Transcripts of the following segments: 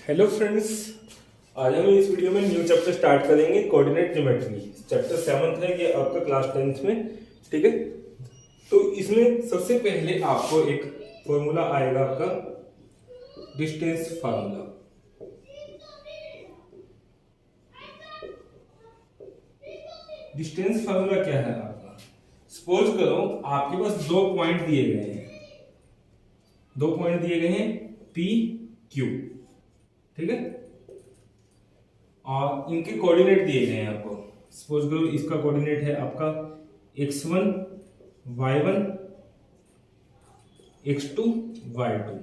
Hello friends, आज हम इस वीडियो में न्यू चैप्टर स्टार्ट करेंगे कोऑर्डिनेट ज्योमेट्री। चैप्टर 7 है ये आपका क्लास 10th में। ठीक है, तो इसमें सबसे पहले आपको एक फॉर्मूला आएगा आपका डिस्टेंस फार्मूला। डिस्टेंस फार्मूला क्या है आपका? सपोज करो आपके पास दो पॉइंट दिए गए हैं पी क्यू। ठीक है, और इनके कोऑर्डिनेट दिए गए हैं आपको। सपोज करो इसका कोऑर्डिनेट है आपका x1 y1 x2 y2।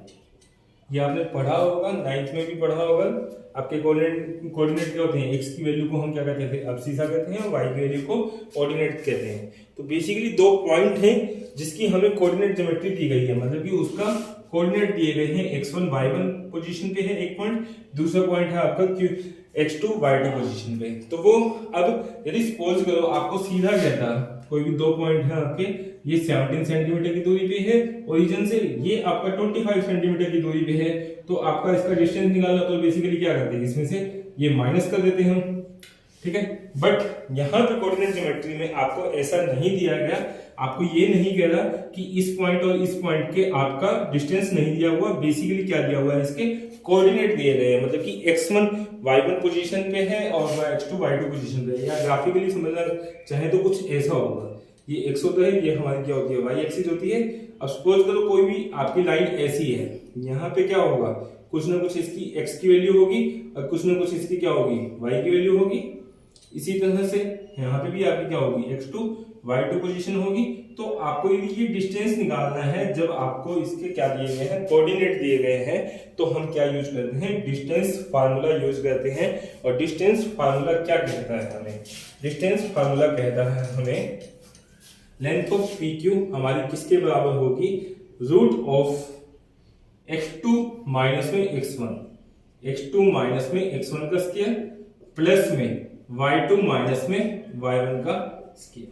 ये आपने पढ़ा होगा, 9th में भी पढ़ा होगा। आपके कोऑर्डिनेट क्या होते हैं? x की वैल्यू को हम क्या कहते हैं? अब्सिसा कहते हैं, और y की वैल्यू को कोऑर्डिनेट कहते हैं। तो बेसिकली दो पॉइंट हैं जिसकी हमें कोऑर्डिनेट ज्योमेट्री दी गई है, मतलब कि उसका कोऑर्डिनेट दिए गए हैं। x1 y1 पोजीशन पे है एक पॉइंट, दूसरा पॉइंट है आपका x2 y2 पोजीशन पे। तो वो अब यदि सपोज करो आपको सीधा कहता, कोई भी दो पॉइंट है आपके, ये 17 सेंटीमीटर की दूरी पे है ओरिजिन से, ये आपका 25 सेंटीमीटर की दूरी पे है, तो आपका इसका डिस्टेंस निकालना। तो बेसिकली क्या करते हैं, इसमें से ये माइनस कर देते हैं हम। ठीक है, बट यहाँ पे कोऑर्डिनेट ज्योमेट्री में आपको ऐसा नहीं दिया गया। आपको ये नहीं कह रहा कि इस पॉइंट और इस पॉइंट के आपका डिस्टेंस नहीं दिया हुआ। बेसिकली क्या दिया हुआ है, इसके कोऑर्डिनेट दिए गए हैं, मतलब कि x1 y1 पोजीशन पे है और x2 y2 पोजीशन पे है। या ग्राफिकली समझना चाहे तो कुछ ऐसा होगा, ये x होता है, ये हमारी क्या होती है, y एक्सिस होती है। अब सपोज करो कोई भी आपकी लाइन ऐसी है, यहाँ पे क्या होगा, कुछ ना कुछ इसकी x की वैल्यू होगी और कुछ ना कुछ इसकी क्या होगी, y की वैल्यू होगी। इसी तरह से यहाँ पे भी आपकी क्या होगी, x2 y2 पोजीशन होगी। तो आपको ये डिस्टेंस निकालना है। जब आपको इसके क्या दिए गए हैं, कोऑर्डिनेट दिए गए हैं, तो हम क्या यूज करते हैं, डिस्टेंस फार्मूला यूज करते हैं। और डिस्टेंस फार्मूला क्या कहता है हमें? डिस्टेंस फार्मूला कहता है हमें लेंथ ऑफ पी क्यू हमारी किसके बराबर होगी, रूट ऑफ x2 माइनस में x1, x2 माइनस में x1 का स्क्वायर प्लस में y2 माइनस में y1 का स्क्वायर।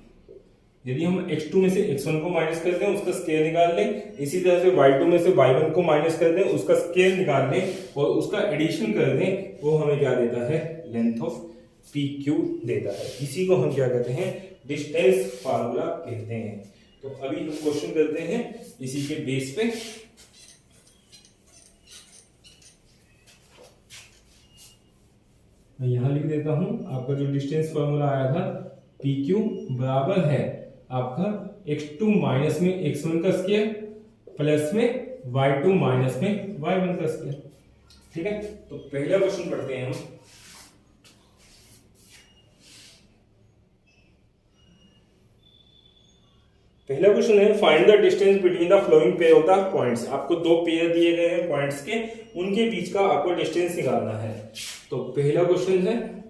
यदि हम x2 में से x1 को माइनस कर दें, उसका स्क्वायर निकाल लें, इसी तरह से y2 में से y1 को माइनस कर दें, उसका स्क्वायर निकाल लें और उसका एडिशन कर दें, वो हमें क्या देता है, लेंथ ऑफ PQ देता है। इसी को हम क्या कहते हैं, डिस्टेंस फार्मूला कहते हैं। तो अभी हम क्वेश्चन करते हैं इसी के बेस पे। मैं यहां लिख देता हूं, आपका जो डिस्टेंस फार्मूला आया था, PQ बराबर है आपका x2 माइनस में x1 का स्क्वायर प्लस में y2 माइनस में y1 का स्क्वायर। ठीक है, तो पहला क्वेश्चन पढ़ते हैं हम। पहला क्वेश्चन है, find the distance between the flowing pair of the points. आपको दो पेयर दिए गए हैं पॉइंट्स के, उनके बीच का आपको डिस्टेंस निकालना है। तो पहला क्वेश्चन है,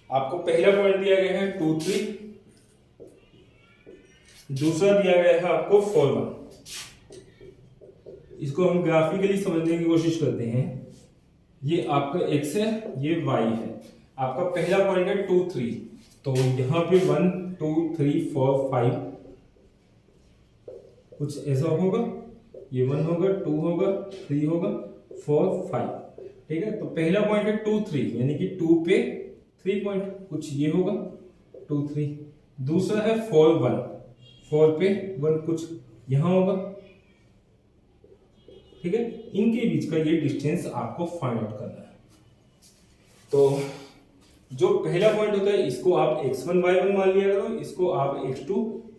आपको पहला पॉइंट दिया गया है 2 3, दूसरा दिया गया है आपको 4 1। इसको हम ग्राफिकली समझने की कोशिश करते हैं। ये आपका x है, ये y है। आपका पहला पॉइंट है 2 3, तो यहां पे 1 2 3 4 5 कुछ ऐसा होगा, ये 1 होगा, 2 होगा, 3 होगा, 4 5। ठीक है, तो पहला पॉइंट है 2 3, यानी कि 2 पे 3 पॉइंट, कुछ ये होगा 2 3। दूसरा है 4 1, 4 पे 1 कुछ यहां होगा। ठीक है, इनके बीच का ये डिस्टेंस आपको फाइंड आउट करना है। तो जो पहला पॉइंट होता है, इसको आप x1 y1 मान लिया करो, इसको आप x2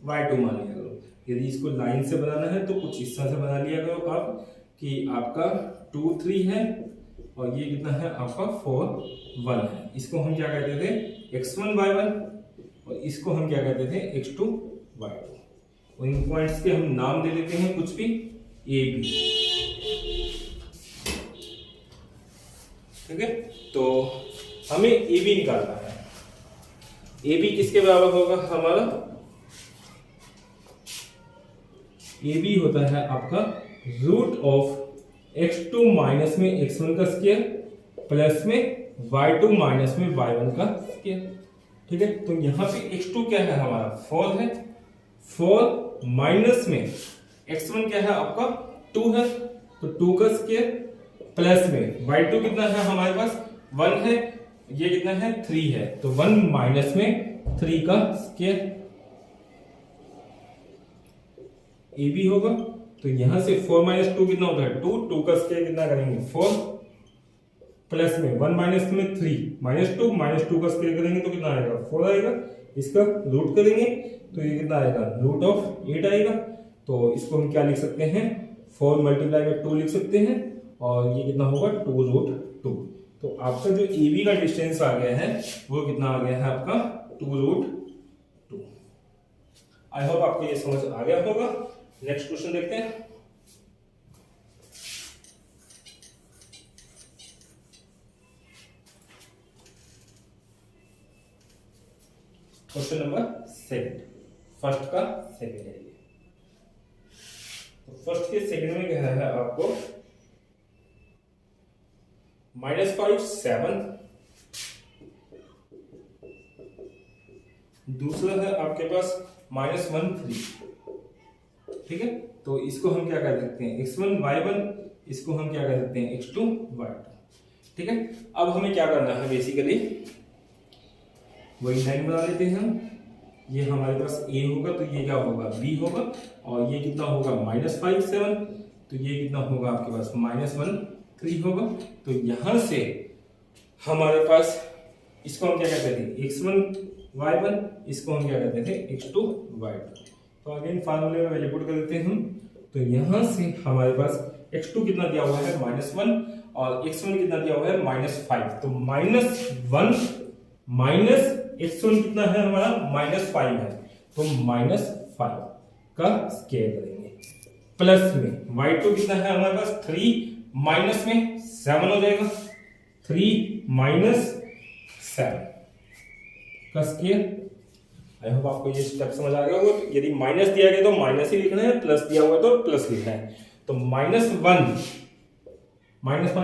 y2 मान लिया करो। यदि इसको लाइन से बनाना है तो कुछ इस तरह से बना लिया करो आप, कि आपका 2 3 है और ये कितना है आपका 4 1 है। इसको हम क्या कहते थे, x1 y1, और इसको हम क्या कहते थे, x2 y2। और इन पॉइंट्स के हम नाम दे देते हैं कुछ भी, a b। ठीक है, तो हमें ए बी निकालना है। ए बी किसके बराबर होगा हमारा, ए बी होता है आपका रूट ऑफ x2 माइनस में x1 का स्क्वायर प्लस में y2 माइनस में y1 का स्क्वायर। ठीक है, तो यहां पे x2 क्या है हमारा, 4 है, 4 माइनस में x1 क्या है आपका 2 है, तो 2 का स्क्वायर प्लस में y2 कितना है हमारे पास 1 है, ये कितना है 3 है, तो 1 माइनस में 3 का स्क्वायर ए बी होगा। तो यहां से 4 माइनस 2 कितना होता है 2, 2 का स्क्वायर कितना करेंगे 4, प्लस में 1 माइनस में 3 माइनस 2 का स्क्वायर करेंगे तो कितना आएगा 4 आएगा, इसका रूट करेंगे तो ये कितना आएगा रूट ऑफ 8 आएगा। तो इसको हम क्या लिख सकते हैं 4 मल्टीप्लाई में 2 लिख सकते हैं और ये कितना होगा 2 रूट 2। तो आपका जो ए बी का डिस्टेंस आ गया है वो कितना आ गया है आपका 2 रूट 2। आई होप आपको ये समझ आ गया होगा। नेक्स्ट क्वेश्चन देखते हैं। क्वेश्चन नंबर 7, फर्स्ट का सेकंड है ये। तो फर्स्ट के सेकंड में क्या है आपको -5 7, दूसरा है आपके पास -1 3। ठीक है, तो इसको हम क्या कर सकते हैं x1 y1, इसको हम क्या कर सकते हैं x2 y2। ठीक है, अब हमें क्या करना है बेसिकली वही लाइन बना लेते हैं हम। ये हमारे पास a होगा तो ये क्या होगा b होगा, और ये कितना होगा -5 7, तो ये कितना होगा आपके पास -1 3 होगा। तो यहां से हमारे पास इसको हम क्या कहते थे x1 y1, इसको हम क्या कहते थे x2 y2। तो अगेन फार्मूले में वैल्यू पुट कर देते हैं हम। तो यहां से हमारे पास x2 कितना दिया हुआ है -1 और x1 कितना दिया हुआ है -5। तो -1 माइनस x1 कितना है हमारा -5 है, तो -5 का स्क्वायर करेंगे, प्लस में y2 कितना है हमारे पास 3 माइनस में 7 हो जाएगा, 3 माइनस 7 का स्क्वायर। आई होप आपको ये स्टेप समझ आ गया होगा। यदि माइनस दिया गया तो माइनस ही लिखना है, प्लस दिया हुआ तो प्लस लिखना है। तो -1 माइनस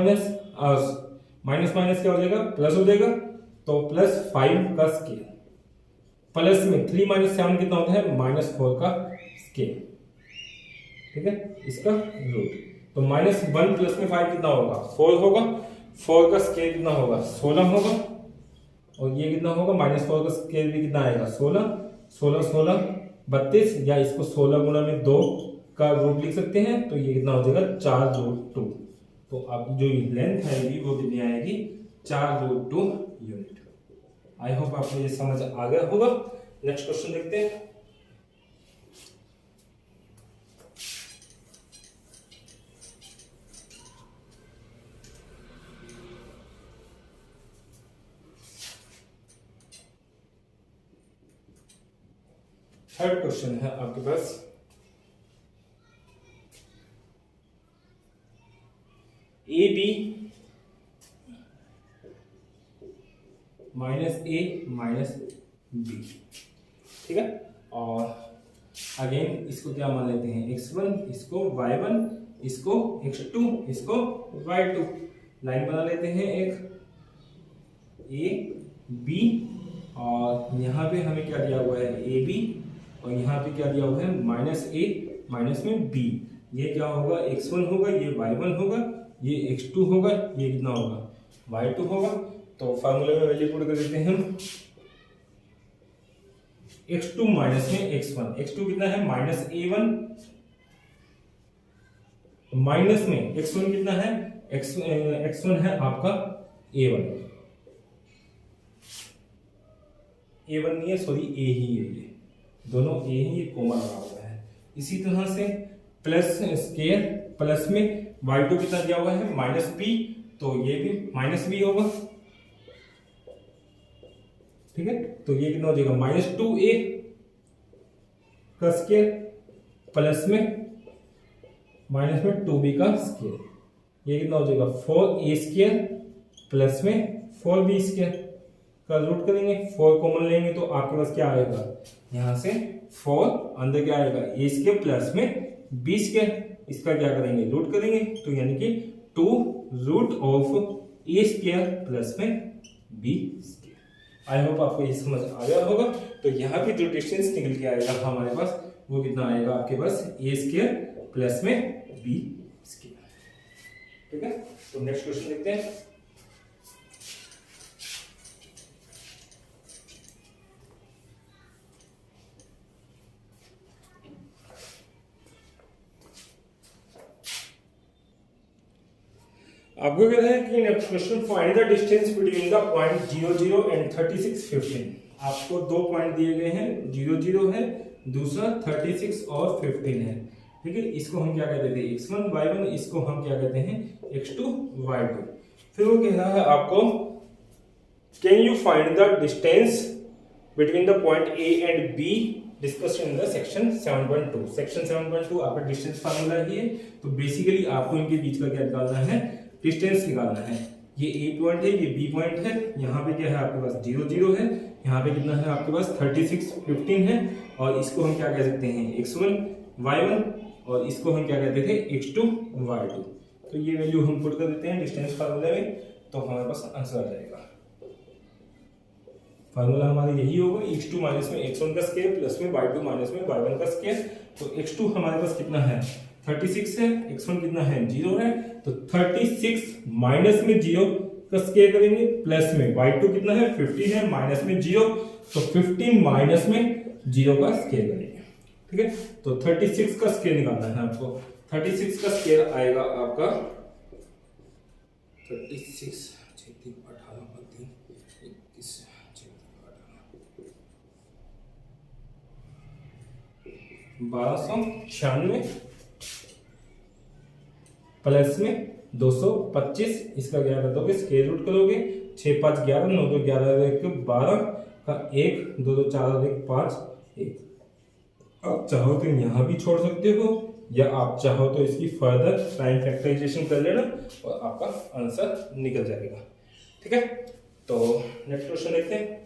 माइनस क्या हो जाएगा प्लस हो जाएगा, तो +5 का स्क्वायर, प्लस में 3 माइनस 7 कितना होता है -4 का स्क्वायर। ठीक है, इसका रूट। तो -1 प्लस में 5 कितना होगा 4 होगा, 4 का स्क्वायर कितना होगा 16 होगा, और ये कितना होगा -4 का स्क्वायर भी कितना आएगा 16, 16 32, या इसको 16 गुणा में 2 का रूट लिख सकते हैं, तो ये कितना हो जाएगा 4 रूट 2। तो अब जो लेंथ आएगी वो कितनी आएगी 4 रूट 2 यूनिट। आई होप आपको ये समझ आ गया होगा। नेक्स्ट क्वेश्चन देखते हैं। थर्ड क्वेश्चन है आपके पास ए बी -a -b। ठीक है, और अगेन इसको क्या मान लेते हैं x1, इसको y1, इसको x2, इसको y2। लाइन बना लेते हैं एक a b, और यहाँ पे हमें क्या दिया हुआ है a b, और यहाँ पे क्या दिया हुआ है -a माइनस में b। ये क्या होगा x1 होगा, ये y1 होगा, ये x2 होगा, ये कितना होगा y2 होगा। तो फार्मूले में वैल्यू पुट कर देते हैं हम। x2 माइनस में x1, x2 कितना है -a1, माइनस में x1 कितना है x1 है आपका a1 नहीं है, सॉरी a ही है, ये दोनों a ही, ये कॉमा लगा हुआ है। इसी तरह से प्लस स्क्वायर, प्लस में y2 कितना दिया हुआ है -b, तो ये भी -b होगा। ठीक है, तो ये कितना हो जाएगा -2a का स्क्वायर, प्लस में -2b का स्क्वायर, ये कितना हो जाएगा 4a स्क्वायर, प्लस में 4b स्क्वायर का रूट करेंगे, 4 कॉमन लेंगे तो आपके पास क्या आएगा यहां से 4 अंदर क्या आएगा a स्क्वायर प्लस में b स्क्वायर, इसका क्या करेंगे रूट करेंगे, तो यानी कि 2 root of a square plus में b स्क्वायर। आई होप आपको ये समझ आ गया होगा। तो यहाँ पे जो डिस्टेंस निकल के आएगा हमारे पास वो कितना आएगा आपके पास a स्क्वायर प्लस में b स्क्वायर। ठीक है, तो नेक्स्ट क्वेश्चन देखते हैं। आपको कह रहा है कि next question, find the distance between the point 00 and 36 15। आपको दो पॉइंट दिए गए हैं, 00 है, दूसरा 36 और 15 है। ठीक है, इसको हम क्या कहते थे, x1 y1, इसको हम क्या कहते हैं, x2 y2। फिर वो कह रहा है आपको, can you find the distance between the point a and b discussed in the section 7.2। Section 7.2 आपका डिस्टेंस फार्मूला ही है, तो बेसिकली आपको इनके बीच का क्या निकालना है, डिस्टेंस निकालना है। ये a पॉइंट है, ये b पॉइंट है, यहाँ पे क्या है आपके पास 00 है, यहाँ पे कितना है आपके पास 36 15 है, और इसको हम क्या कह सकते हैं, x1 y1, और इसको हम क्या कहते थे, x2 y2। तो ये वैल्यू हम पुट कर देते हैं डिस्टेंस फार्मूला में, तो हमारे पास आंसर आ जाएगा। फार्मूला हमारा यही होगा, x2 माइनस में x1 का स्क्वायर प्लस में y2 माइनस में y1 का स्क्वायर। तो x2 हमारे पास कितना है, 36 है, x1 कितना है, 0 है, तो 36 माइनस में 0 का स्क्वायर करेंगे, प्लस में y2 कितना है, 15 है, माइनस में 0, तो 15 माइनस में 0 का स्क्वायर करेंगे। ठीक है, तो 36 का स्क्वायर निकालना है आपको। 36 का स्क्वायर आएगा आपका 36 1296 प्लस में 225, इसका क्या कर दोगे, स्क्वायर रूट करोगे, 6 5 11, 9 2 11 1 12 का 1, 2 2 4 1 5 1। आप चाहो तो यहाँ भी छोड़ सकते हो, या आप चाहो तो इसकी फर्दर टाइम फैक्टराइजेशन कर लेना और आपका आंसर निकल जाएगा। ठीक है, तो नेक्स्ट क्वेश्चन देखते हैं।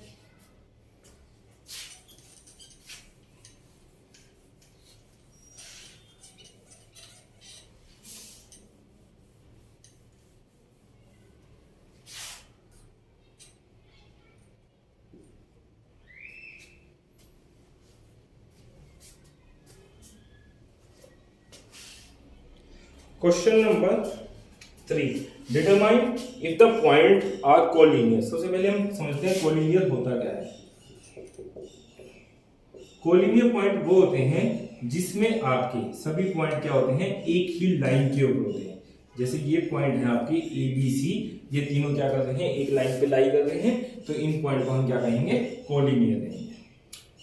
Question number 3, determine if the point are collinear. सबसे पहले हम समझते हैं कोलिनियर होता क्या है। कोलिनियर पॉइंट वो होते हैं जिसमें आपके सभी पॉइंट क्या होते हैं, एक ही लाइन के ऊपर होते हैं। जैसे ये पॉइंट है आपके ए बी सी, ये तीनों क्या कर रहे हैं, एक लाइन पे लाई कर रहे हैं, तो इन पॉइंट को हम क्या कहेंगे, कोलिनियर कहेंगे।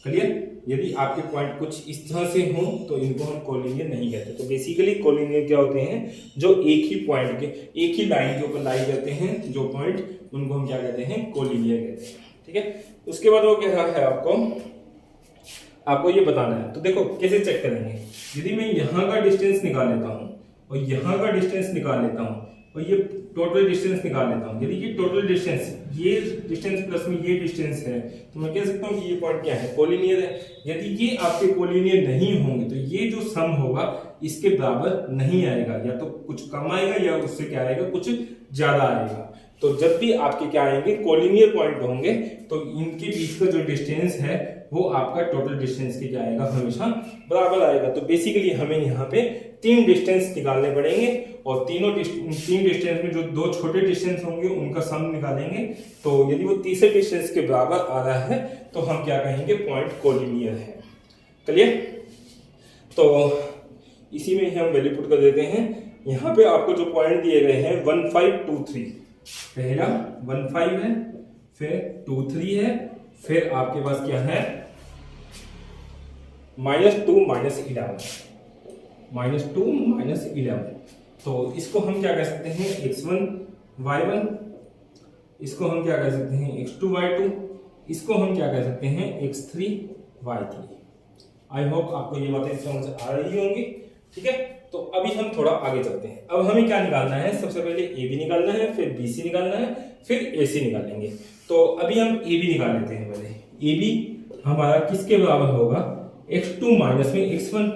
क्लियर? यदि आपके पॉइंट कुछ इस तरह से हो तो इनको हम कोलिनियर नहीं कहते। तो बेसिकली कोलिनियर क्या होते हैं, जो एक ही पॉइंट के, एक ही लाइन के ऊपर लाई करते हैं जो पॉइंट, उनको हम क्या कहते हैं, कोलिनियर कहते हैं। ठीक है, उसके बाद वो कह रहा है आपको ये बताना है। तो देखो कैसे चेक करेंगे, यदि मैं यहाँ का डिस्टेंस निकाल लेता हूँ और यहाँ का डिस्टेंस निकाल लेता हूँ और ये टोटल डिस्टेंस निकाल लेता हूँ, यदि ये टोटल डिस्टेंस, ये डिस्टेंस प्लस में ये डिस्टेंस है, तो मैं कह सकता हूँ कि ये पॉइंट क्या है, कोलिनियर है। यदि ये आपके कोलिनियर नहीं होंगे तो ये जो सम होगा इसके बराबर नहीं आएगा, या तो कुछ कम आएगा या उससे क्या आएगा, कुछ ज्यादा आएगा। तो जब भी आपके क्या आएंगे, कोलिनियर पॉइंट होंगे, तो इनके बीच का जो डिस्टेंस है वो आपका टोटल डिस्टेंस के क्या आएगा, हमेशा बराबर आएगा। तो बेसिकली हमें यहाँ पे 3 डिस्टेंस निकालने पड़ेंगे, और तीन डिस्टेंस में जो 2 छोटे डिस्टेंस होंगे उनका सम निकालेंगे। तो यदि वो तीसरे डिस्टेंस के बराबर आ रहा है तो हम क्या कहेंगे, पॉइंट कोलिनियर है। क्लियर? तो इसी में हम वैल्यू पुट कर देते हैं। यहाँ पे आपको जो पॉइंट दिए गए हैं 1 5 2 3, पहला 1 5 है, फिर 2 3 है, फिर आपके पास क्या है, -2 -11। तो इसको हम क्या कह सकते हैं, x1 y1, इसको हम क्या कह सकते हैं, x2 y2, इसको हम क्या कह सकते हैं, x3 y3। आई होप आपको ये बातें समझ आ रही होंगी। ठीक है, तो अभी हम थोड़ा आगे चलते हैं। अब हमें क्या निकालना है, सबसे पहले ए बी निकालना है, फिर बी सी निकालना है, फिर ए सी निकालेंगे। तो अभी हम ए बी निकाल लेते हैं। पहले ए बी हमारा किसके बराबर होगा, x2 माइनस में x1।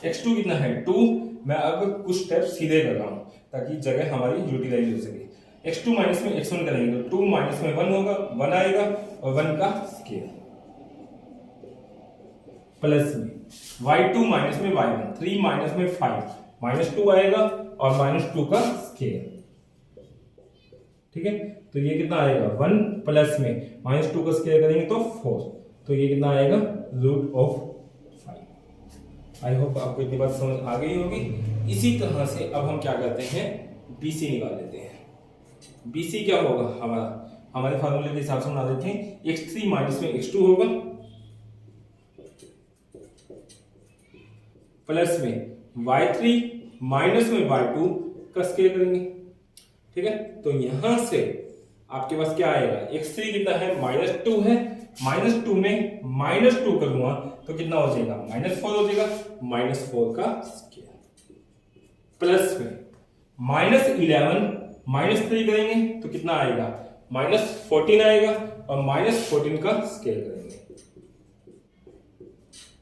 x2 कितना है, 2। मैं अब कुछ स्टेप सीधे कर रहा हूं ताकि जगह हमारी यूटिलाइज हो सके। x2 माइनस में x1 करेंगे तो 2 माइनस में 1 होगा, 1 आएगा, और 1 का स्क्वायर, प्लस में y2 माइनस में y1, 3 माइनस में 5, -2 आएगा, और -2 का स्क्वायर। ठीक है, तो ये कितना आएगा 1 प्लस में -2 का स्क्वायर करेंगे तो 4, तो ये कितना आएगा √5। आई होप आपको इतनी बात समझ आ गई होगी। इसी तरह से अब हम क्या करते हैं, BC निकाल लेते हैं। BC क्या होगा हमारे फार्मूले के हिसाब से बना देते हैं, x3 माइनस में x2 होगा प्लस में y3 माइनस में y2 का स्क्वायर करेंगे। ठीक है, तो यहां से आपके पास क्या आएगा, x3 कितना है -2 है, -2 में -2 करूंगा तो कितना हो जाएगा -4 हो जाएगा, -4 का स्क्वायर प्लस में -11 -3 करेंगे तो कितना आएगा -14 आएगा और -14 का स्क्वायर करेंगे।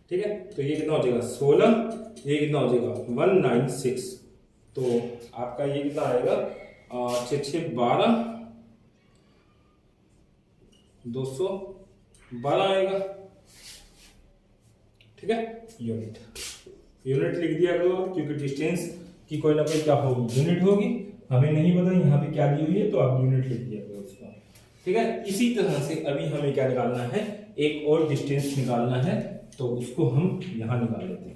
ठीक है, तो ये कितना हो जाएगा 16, ये कितना हो जाएगा 196, तो आपका ये कितना आएगा 6 12 212 आएगा। ठीक है, यूनिट लिख दिया करो क्योंकि डिस्टेंस की कोई ना कोई क्या होगी यूनिट होगी, हमें नहीं पता यहाँ पे क्या दी हुई है तो आप यूनिट लिख दिया करो उसका। ठीक है, इसी तरह से अभी हमें क्या निकालना है, एक और डिस्टेंस निकालना है, तो उसको हम यहाँ निकाल लेते हैं।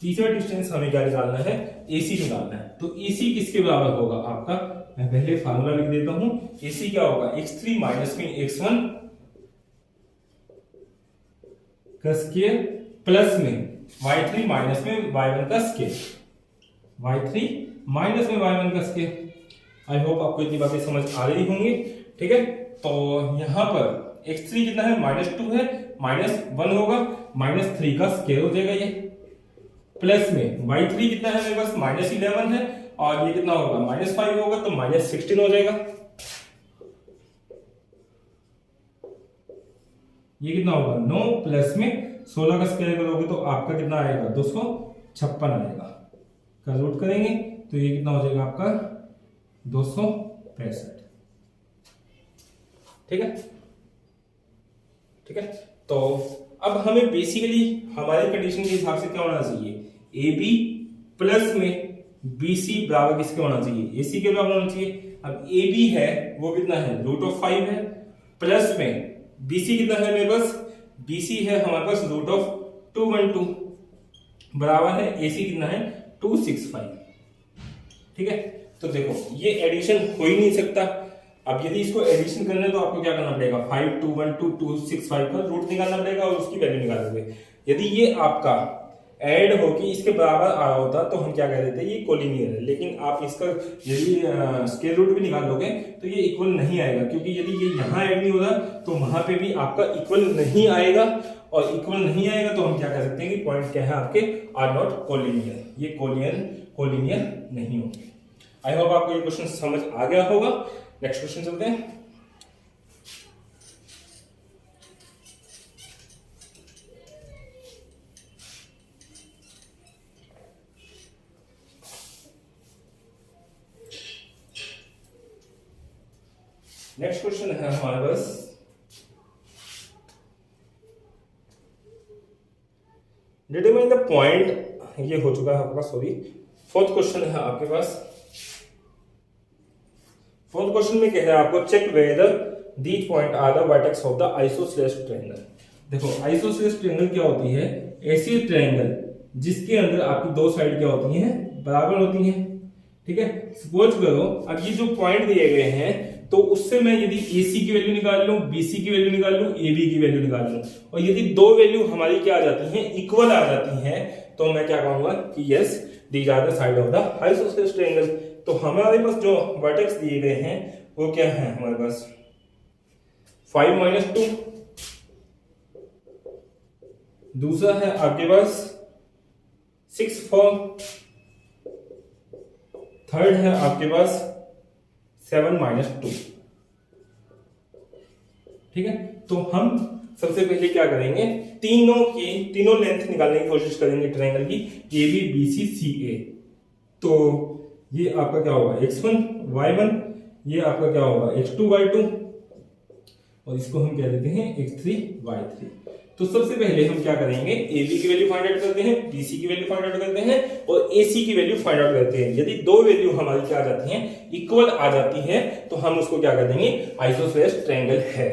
तीसरा डिस्टेंस हमें क्या निकालना है, AC निकालना है। तो AC किसके बराबर होगा आपका, मैं पहले फार्मूला लिख देता हूं। AC क्या होगा, x3 माइनस में x1 का स्क्वायर प्लस में y3 माइनस में y1 का स्क्वायर, y3 माइनस में y1 का स्क्वायर। आई होप आपको इतनी बातें समझ आ रही होंगी। ठीक है, तो यहां पर x3 कितना है -2 है, -1 होगा, -3 का स्क्वायर हो जाएगा ये, प्लस में y3 कितना है मेरे पास -11 है और ये कितना होगा -5 होगा तो -16 हो जाएगा। ये कितना होगा 9 प्लस में 16 का स्क्वायर करोगे तो आपका कितना आएगा 256 आएगा, का रूट करेंगे तो ये कितना हो जाएगा आपका 265। ठीक है, ठीक है, तो अब हमें बेसिकली हमारे कंडीशन के हिसाब से क्या होना चाहिए, AB प्लस में BC बराबर किसके होना चाहिए, AC के बराबर होना चाहिए। अब AB है वो कितना है √5 है, प्लस में BC कितना है मेरे पास, BC है हमारे पास √212 बराबर है AC कितना है 265। ठीक है, तो देखो ये एडिशन हो ही नहीं सकता। अब यदि इसको एडिशन करना है तो आपको क्या करना पड़ेगा, 5212 265 का रूट निकालना पड़ेगा और उसकी वैल्यू निकालोगे। यदि ये आपका ऐड होगी इसके बराबर आ रहा होता तो हम क्या कह देते हैं ये कोलिनियर है, लेकिन आप इसका यदि स्क्वायर रूट भी निकाल लोगे तो ये इक्वल नहीं आएगा, क्योंकि यदि ये यहाँ ऐड नहीं होता तो वहां पे भी आपका इक्वल नहीं आएगा, और इक्वल नहीं आएगा तो हम क्या कह सकते हैं कि पॉइंट क्या है आपके आर नॉट कोलिनियर, ये कोलिनियर नहीं होंगे। आई होप आपको ये क्वेश्चन समझ आ गया होगा। नेक्स्ट क्वेश्चन चलते हैं। नेक्स्ट क्वेश्चन है हमारे पास, डिटरमाइन द पॉइंट, ये हो चुका है आपका, सॉरी। फोर्थ क्वेश्चन है आपके पास। फोर्थ क्वेश्चन में कह रहा है आपको check whether these point are the vertex of the isosceles triangle. देखो आइसोसेलेस ट्रायंगल क्या होती है, ऐसी ट्रायंगल जिसके अंदर आपकी दो साइड क्या होती हैं, बराबर होती हैं। ठीक है, सपोज करो अब ये जो पॉइंट दिए गए हैं तो उससे मैं यदि AC की वैल्यू निकाल लूं, BC की वैल्यू निकाल लूं, AB की वैल्यू निकाल लूं, और यदि दो वैल्यू हमारी क्या आ जाती हैं, इक्वल आ जाती हैं, तो मैं क्या कहूंगा कि yes these are the side of the isosceles triangle. तो हमारे पास जो वर्टेक्स दिए गए हैं वो क्या है हमारे पास 5 - 2, दूसरा है आपके पास 6 4, थर्ड है आपके पास 7 - 2। ठीक है, तो हम सबसे पहले क्या करेंगे, तीनों लेंथ निकालने की कोशिश करेंगे ट्रायंगल की, AB BC CA। तो ये आपका क्या होगा x1 y1, ये आपका क्या होगा x2 y2, और इसको हम कह देते हैं x3 y3। तो सबसे पहले हम क्या करेंगे, ए बी की वैल्यू फाइंड आउट करते हैं, बी सी की वैल्यू फाइंड आउट करते हैं और ए सी की वैल्यू फाइंड आउट करते हैं। यदि दो वैल्यू हमारी क्या आ जाती हैं, इक्वल आ जाती है, तो हम उसको क्या कर देंगे, आइसोसेलेस ट्रायंगल है।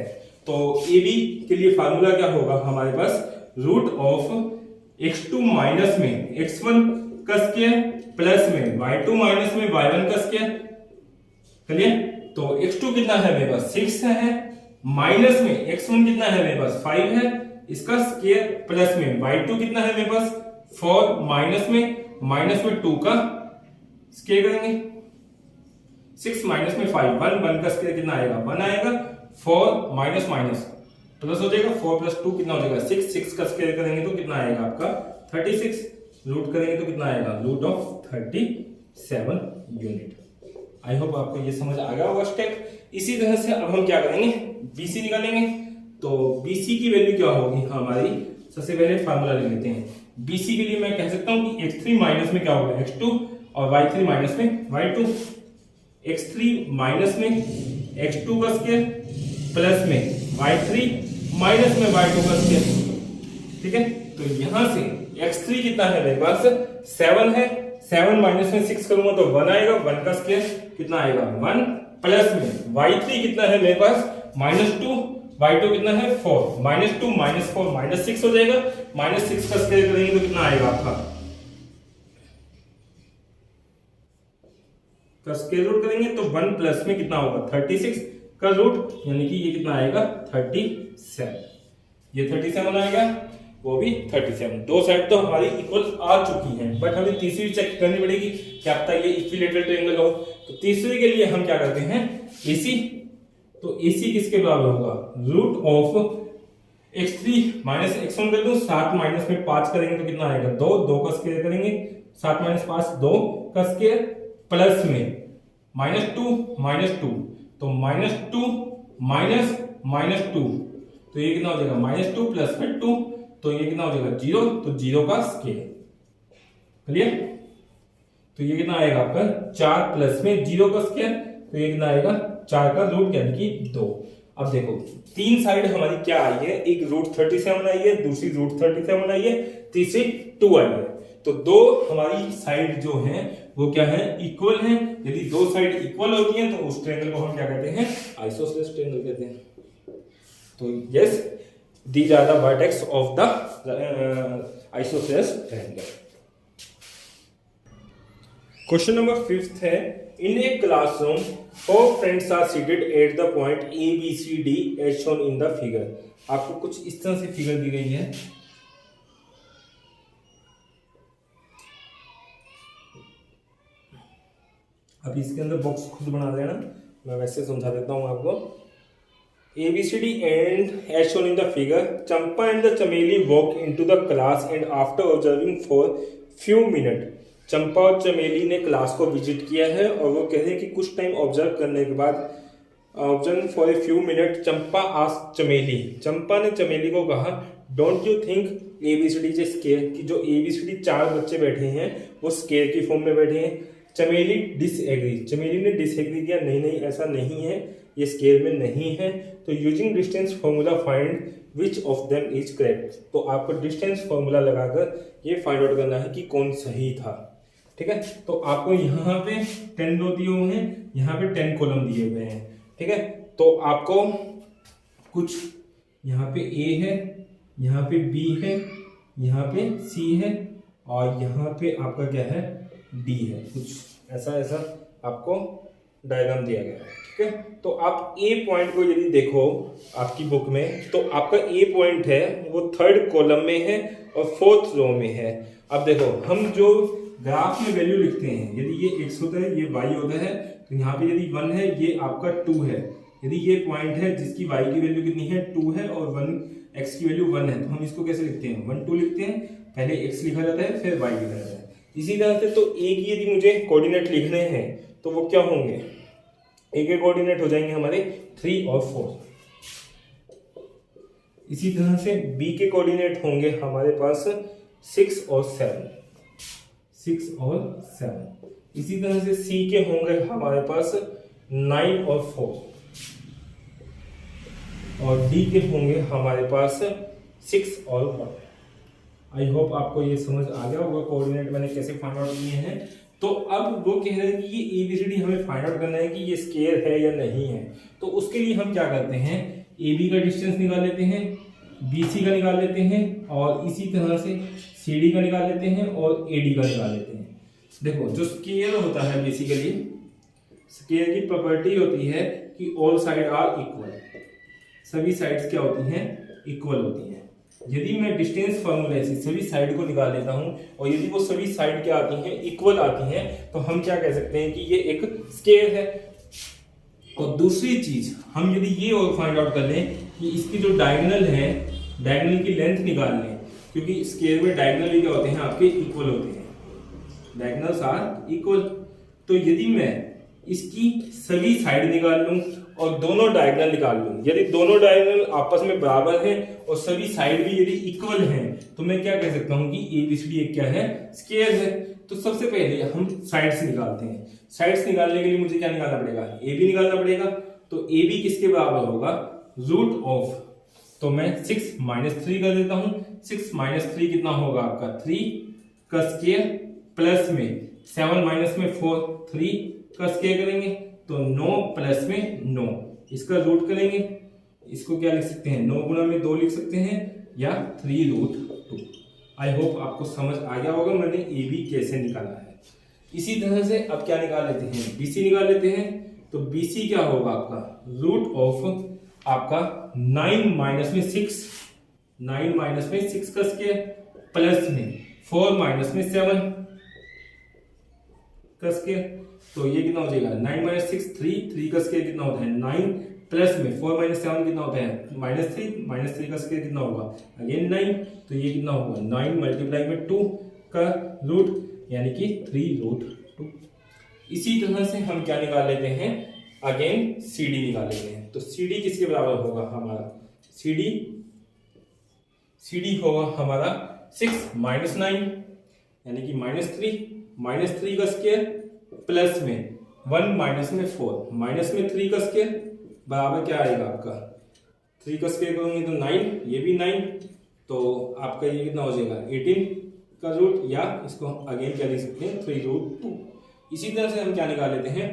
तो ए बी के लिए फार्मूला क्या होगा हमारे पास, रूट ऑफ x2 माइनस में x1 का स्क्वायर प्लस में y2 माइनस में y1 का स्क्वायर। क्लियर? तो x2 कितना है मेरे पास 6 है, माइनस में x1 कितना है मेरे पास 5 है, इसका स्क्वायर प्लस में y2 कितना है मेरे पास 4, माइनस में 2 का स्क्वायर करेंगे, 6 माइनस में 5, 1 का स्क्वायर कितना आएगा 1 आएगा, 4 माइनस माइनस प्लस हो जाएगा, 4 प्लस 2 कितना हो जाएगा 6 का स्क्वायर करेंगे तो कितना आएगा आपका 36, रूट करेंगे तो कितना आएगा root of 37 unit. I hope आपको ये समझ आ गया होगा स्टेप। इसी तरह से अब हम क्या करेंगे, बीसी निकालेंगे। तो बीसी की वैल्यू क्या होगी हमारी, सबसे पहले फार्मूला ले लेते हैं। बीसी के लिए मैं कह सकता हूं कि x3 माइनस में क्या होगा x2 और y3 माइनस में y2। x3 माइनस में x2 का स्क्वायर प्लस में y3 माइनस में y2 का स्क्वायर। ठीक है, तो यहां से x3 कितना है मेरे पास 7 है, 7 माइनस में 6 करूंगा तो 1 आएगा, 1 का स्क्वायर कितना आएगा 1, प्लस में y3 कितना है मेरे पास -2, y2 कितना है 4, -2 -4 -6 हो जाएगा, -6 का स्क्वायर करेंगे तो कितना आएगा आपका, का स्क्वायर रूट करेंगे तो 1 प्लस में कितना होगा 36 का रूट, यानी कि ये कितना आएगा 37। ये 37 आएगा, वो भी 37। दो साइड तो हमारी इक्वल आ चुकी हैं, बट हमें तीसरी चेक करनी पड़ेगी, क्या पता ये इक्विलेटरल ट्रायंगल हो। तो तीसरी के लिए हम क्या करते हैं, AC। तो AC किसके बराबर होगा, root of x3 minus x1 कर दो, 7 माइनस में 5 करेंगे तो कितना आएगा 2, 2 का स्क्वायर करेंगे, 7 माइनस 5 2 का स्क्वायर, प्लस में -2 तो -2 माइनस -2 तो ये कितना हो जाएगा -2 प्लस में 2 तो ये कितना हो जाएगा 0, तो 0 का स्क्वायर। क्लियर? तो ये कितना आएगा आपका 4 प्लस में 0 का स्क्वायर, तो ये कितना आएगा 4 का रूट यानी कि 2। अब देखो तीन साइड हमारी क्या आई है, एक रूट 37 आई है, दूसरी रूट 37 आई है, तीसरी 2 आई है। तो दो हमारी साइड जो है वो क्या है, इक्वल है। यदि दो साइड इक्वल होती हैं तो उस ट्रायंगल को हम क्या कहते हैं, आइसोसेलेस ट्रायंगल कहते हैं। तो yes, these are the vertex of the isosceles triangle. Question number 5 है, in a classroom 4 friends are seated at the point A B C D as shown in the figure. आपको कुछ इस तरह से figure दी गई है। अब इसके अंदर बॉक्स खुद बना लेना, मैं वैसे समझा देता हूं आपको। ABCD and as shown in the figure, Champa and the Chameli walked into the class and after observing for few minutes, चंपा और चमेली ने क्लास को विजिट किया है और वो कह रहे हैं कि कुछ टाइम ऑब्जर्व करने के बाद, observe for a few minute, Champa asked चमेली, चंपा ने चमेली को कहा, don't you think ABCD is square, कि जो ABCD 4 बच्चे बैठे हैं वो स्केयर की फॉर्म में बैठे हैं। चमेली डिसएग्री, चमेली ने डिसएग्री किया, नहीं नहीं ऐसा नहीं है, ये स्केयर में नहीं है। तो using distance formula find which of them is correct, तो आपको डिस्टेंस फॉर्मूला लगाकर ये फाइंड आउट करना है कि कौन सही था। ठीक है, तो आपको यहाँ पे 10 रो दिए हुए हैं, यहाँ पे 10 कॉलम दिए हुए हैं। ठीक है, तो आपको कुछ यहाँ पे A है, यहाँ पे B है, यहाँ पे C है और यहाँ पे आपका क्या है D है, कुछ ऐसा ऐसा आपको डायग्राम दिया गया है। ठीक है, तो आप A पॉइंट को यदि देखो आपकी बुक में, तो आपका A पॉइंट है वो 3rd कॉलम में है और 4th रो में है। अब देखो हम जो ग्राफ में वैल्यू लिखते हैं, यदि ये x होता है, ये y होता है, तो यहाँ पे यदि 1 है, ये आपका 2 है। यदि ये पॉइंट है जिसकी y की वैल्यू कितनी है 2 है और 1 x की वैल्यू 1 है, तो हम इसको कैसे लिखते हैं 1 2 लिखते हैं, पहले x लिखा जाता है फिर y लिखा जाता है। इसी तरह से तो A की यदि मुझे कोऑर्डिनेट लिखने हैं तो वो क्या होंगे, A के कोऑर्डिनेट हो जाएंगे हमारे 3 और 4। इसी तरह से B के कोऑर्डिनेट होंगे हमारे पास 6 और 7, 6 और 7। इसी तरह से C के होंगे हमारे पास 9 और 4 और D के होंगे हमारे पास 6 और 1। आई होप आपको ये समझ आ गया होगा कोऑर्डिनेट मैंने कैसे फाइंड आउट किए हैं। तो अब वो कह रहे हैं कि ये ABCD हमें फाइंड आउट करना है कि ये स्क्वायर है या नहीं है। तो उसके लिए हम क्या करते हैं, AB का डिस्टेंस निकाल लेते हैं, BC का निकाल लेते हैं और इसी तरह से CD का निकाल लेते हैं और AD का निकाल लेते हैं। देखो जो स्क्वायर होता है बेसिकली, स्क्वायर की प्रॉपर्टी होती है कि ऑल साइड आर इक्वल, सभी साइड्स क्या होती हैं, इक्वल होती हैं। यदि मैं डिस्टेंस फॉर्मूले से सभी साइड को निकाल लेता हूं और यदि वो सभी साइड क्या आती हैं, इक्वल आती हैं, तो हम क्या कह सकते हैं कि ये एक स्क्वायर है। और दूसरी चीज हम यदि ये और फाइंड आउट कर लें कि इसकी जो डायगोनल है, डायगोनल की लेंथ निकाल लें, क्योंकि स्क्वायर में डायगोनल भी क्या होते हैं, आपके इक्वल होते हैं, डायगोनल्स आर इक्वल। तो यदि मैं इसकी सभी साइड निकाल लूं और दोनों डायगोनल निकाल लूं, यदि दोनों डायगोनल आपस में बराबर हैं और सभी साइड भी यदि इक्वल हैं, तो मैं क्या कह सकता हूं कि ABCD एक क्या है, स्क्वायर है। तो सबसे पहले हम साइड्स निकालते हैं। साइड्स निकालने के लिए मुझे क्या निकालना पड़ेगा, AB निकालना पड़ेगा। तो AB किसके बराबर होगा, रूट ऑफ, तो मैं 6 - 3 कर देता हूं। 6 - 3 कितना होगा आपका, 3 का स्क्वायर, प्लस में 7 - 4 3 का स्क्वायर करेंगे तो 9 प्लस में 9, इसका रूट करेंगे, इसको क्या लिख सकते हैं, 9 गुना में 2 लिख सकते हैं या 3√2। आई होप आपको समझ आ गया होगा मैंने AB कैसे निकाला है। इसी तरह से अब क्या निकाल लेते हैं, BC निकाल लेते हैं। तो BC क्या होगा आपका, रूट ऑफ आपका 9 - 6, 9 - 6 का स्क्वायर, प्लस में 4 - 7 का स्क्वायर। तो ये कितना हो जाएगा, 9 - 6 3 का स्क्वायर कितना होता है 9, प्लस में 4 - 7 कितना होता है -3 -3 का स्क्वायर कितना होगा, अगेन 9। तो ये कितना होगा, 9 × 2 का रूट, यानी कि 3√2। इसी तरह से हम क्या निकाल लेते हैं, अगेन CD निकाल लेते हैं। तो CD किसके बराबर होगा हमारा, CD होगा हमारा 6 - 9 यानी कि -3 का स्क्वायर, प्लस में 1 - 4 -3 का स्क्वायर बराबर क्या आएगा आपका, 3 का स्क्वायर करोगे तो 9, ये भी 9, तो आपका ये कितना हो जाएगा 18 का रूट, या इसको अगेन क्या लिख सकते हैं 3√2। इसी तरह से हम क्या निकाल लेते हैं,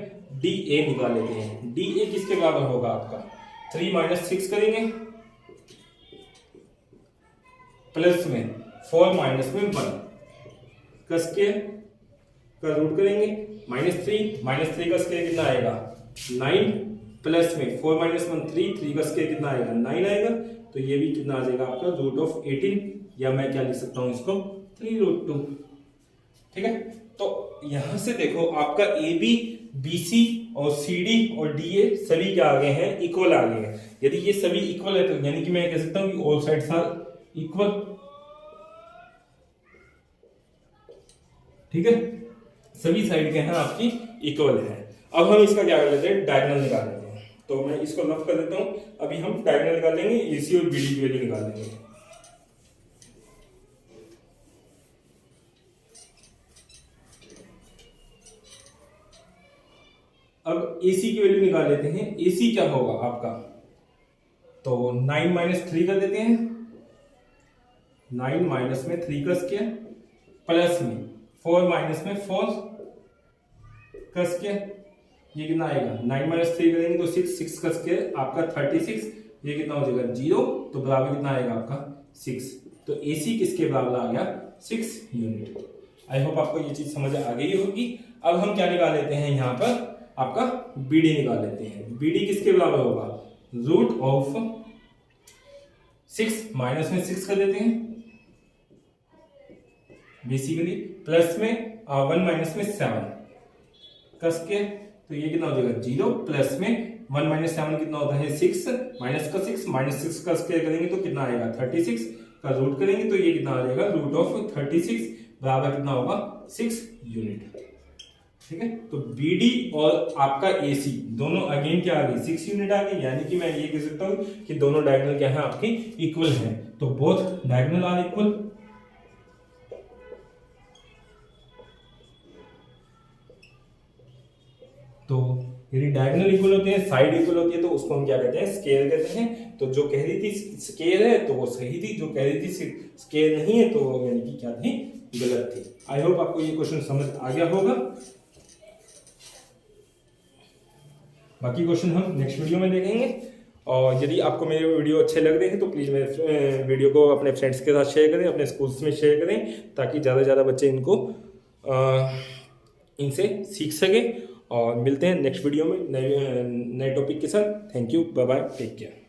DA निकाल लेते हैं। DA किसके बराबर होगा आपका, 3 - 6 करेंगे, प्लस में 4 - 1 का स्क्वायर का रूट करेंगे, -3 का स्क्वायर कितना आएगा 9, प्लस में 4 - 1 3 का स्क्वायर कितना आएगा 9 आएगा। तो ये भी कितना आ जाएगा आपका रूट ऑफ 18, या मैं क्या लिख सकता हूं इसको 3√2। ठीक है, तो यहां से देखो आपका AB BC और CD और DA सभी क्या आ गए हैं, इक्वल आ गए हैं। यदि ये सभी इक्वल है तो यानी कि मैं कह सकता हूं कि ऑल साइड्स आर इक्वल। ठीक है, सभी साइड के हैं आपकी इक्वल है। अब हम इसका क्या कर लेते हैं, डायगोनल निकाल लेते हैं। तो मैं इसको रफ कर देता हूं, अभी हम डायगोनल निकाल लेंगे, AC और BD की वैल्यू निकाल लेंगे। अब AC की वैल्यू निकाल लेते हैं। AC क्या होगा आपका, तो 9 - 3 कर देते हैं, 9 - 3 का स्क्वायर, प्लस में 4 - 4 का स्क्वायर, ये कितना आएगा 9 - 3 करेंगे तो 6 का स्क्वायर आपका 36, ये कितना हो जाएगा 0, तो बराबर कितना आएगा आपका 6। तो AC किसके बराबर आ गया 6 यूनिट। आई होप आपको ये चीज समझ आ गई होगी। अब हम क्या निकाल लेते हैं, यहाँ पर आपका BD निकाल लेते हैं। BD किसके बराबर होगा, रूट ऑफ 6 - 6 कर देते हैं बेसिकली, प्लस में 1 - 7 का स्क्वायर, तो ये कितना हो जाएगा 0, प्लस में 1 - 7 कितना होता है 6, माइनस का 6 का स्क्वायर करेंगे तो कितना आएगा 36 का रूट करेंगे तो ये कितना आ जाएगा रूट ऑफ 36 बराबर कितना होगा 6 यूनिट। ठीक है, तो BD और आपका AC दोनों अगेन क्या आ गई 6 यूनिट आ गई, यानी कि मैं ये कह सकता हूं कि दोनों डायगोनल क्या है आपकी इक्वल है। तो बोथ डायगोनल आर इक्वल। तो यदि डायगोनल इक्वल होते हैं, साइड इक्वल होती है, तो उसको हम क्या कहते हैं, स्केयर कहते हैं। तो जो कह रही थी स्केयर है तो वो सही थी, जो कह रही थी स्केयर नहीं है तो वो यानी कि क्या थी, गलत थी। आई होप आपको ये क्वेश्चन समझ आ गया होगा। बाकी क्वेश्चन हम नेक्स्ट वीडियो में देखेंगे। और यदि आपको मेरे वीडियो अच्छे लग रहे हैं तो प्लीज़ मेरे वीडियो को अपने फ्रेंड्स के साथ शेयर करें, अपने स्कूल्स में शेयर करें, ताकि ज़्यादा से ज़्यादा बच्चे इनसे सीख सकें। और मिलते हैं नेक्स्ट वीडियो में नए टॉपिक के साथ। Thank you, bye bye, take care.